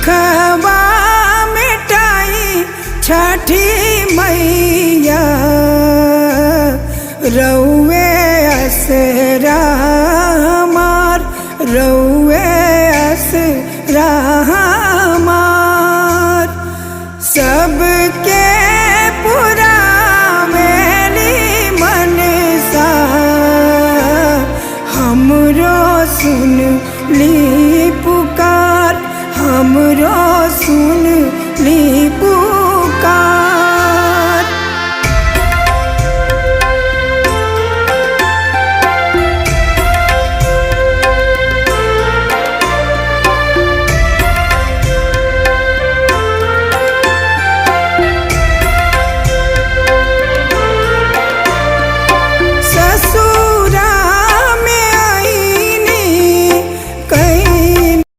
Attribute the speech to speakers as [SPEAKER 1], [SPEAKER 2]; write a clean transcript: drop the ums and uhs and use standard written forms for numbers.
[SPEAKER 1] दुखवा मिटाई छठी मैया रउए असरा हमार रउए असरा हमार सबके पूरा मेली मनसा हमरो सुन ली पुकार हमरो सुन ली पुकार।